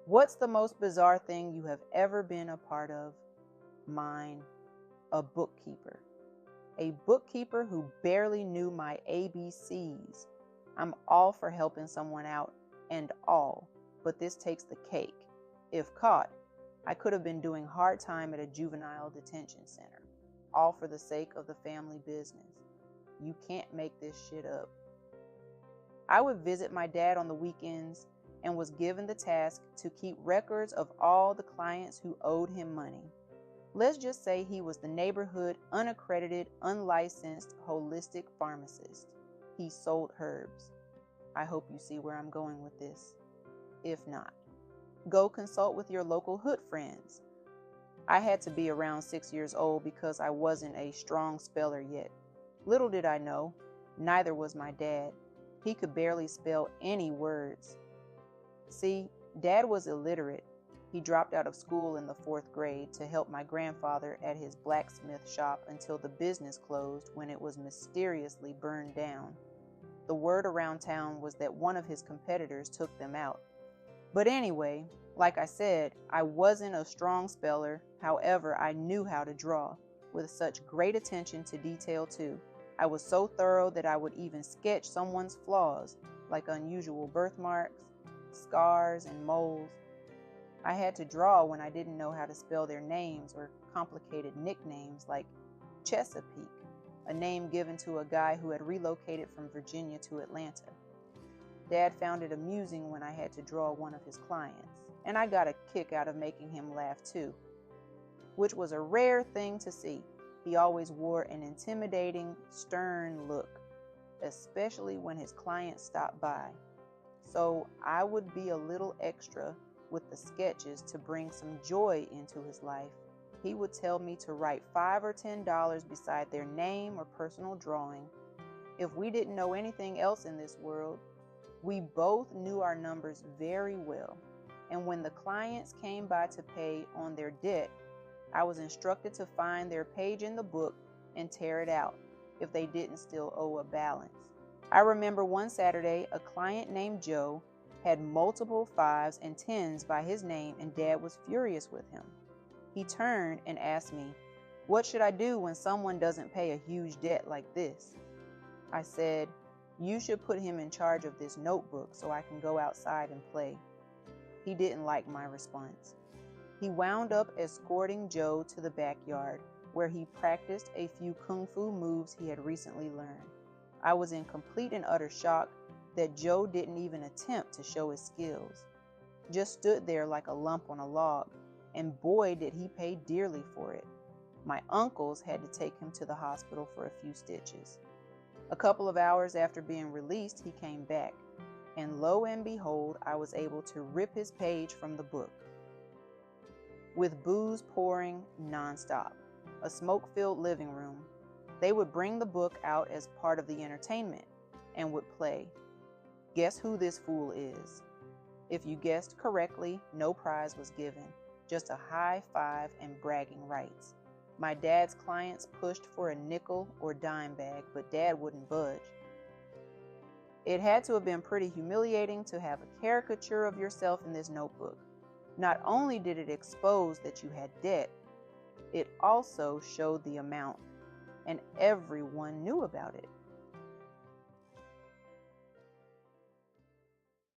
What's the most bizarre thing you have ever been a part of? Mine, a bookkeeper. A bookkeeper who barely knew my ABCs. I'm all for helping someone out and all, but this takes the cake. If caught, I could have been doing hard time at a juvenile detention center, all for the sake of the family business. You can't make this shit up. I would visit my dad on the weekends and was given the task to keep records of all the clients who owed him money. Let's just say he was the neighborhood unaccredited, unlicensed, holistic pharmacist. He sold herbs. I hope you see where I'm going with this. If not, go consult with your local hood friends. I had to be around 6 years old because I wasn't a strong speller yet. Little did I know, neither was my dad. He could barely spell any words. See, Dad was illiterate. He dropped out of school in the 4th grade to help my grandfather at his blacksmith shop until the business closed when it was mysteriously burned down. The word around town was that one of his competitors took them out. But anyway, like I said, I wasn't a strong speller. However, I knew how to draw, with such great attention to detail too. I was so thorough that I would even sketch someone's flaws, like unusual birthmarks, scars, and moles. I had to draw when I didn't know how to spell their names or complicated nicknames like Chesapeake, a name given to a guy who had relocated from Virginia to Atlanta. Dad found it amusing when I had to draw one of his clients, and I got a kick out of making him laugh too, which was a rare thing to see. He always wore an intimidating, stern look, especially when his clients stopped by. So I would be a little extra with the sketches to bring some joy into his life. He would tell me to write $5 or $10 beside their name or personal drawing. If we didn't know anything else in this world, we both knew our numbers very well. And when the clients came by to pay on their debt, I was instructed to find their page in the book and tear it out if they didn't still owe a balance. I remember one Saturday, a client named Joe had multiple 5s and 10s by his name, and Dad was furious with him. He turned and asked me, "What should I do when someone doesn't pay a huge debt like this?" I said, "You should put him in charge of this notebook so I can go outside and play." He didn't like my response. He wound up escorting Joe to the backyard, where he practiced a few kung fu moves he had recently learned. I was in complete and utter shock that Joe didn't even attempt to show his skills. Just stood there like a lump on a log, and boy did he pay dearly for it. My uncles had to take him to the hospital for a few stitches. A couple of hours after being released, he came back, and lo and behold, I was able to rip his page from the book. With booze pouring nonstop, a smoke-filled living room, they would bring the book out as part of the entertainment and would play Guess Who This Fool Is? If you guessed correctly, no prize was given, just a high five and bragging rights. My dad's clients pushed for a nickel or dime bag, but Dad wouldn't budge. It had to have been pretty humiliating to have a caricature of yourself in this notebook. Not only did it expose that you had debt, it also showed the amount, and everyone knew about it.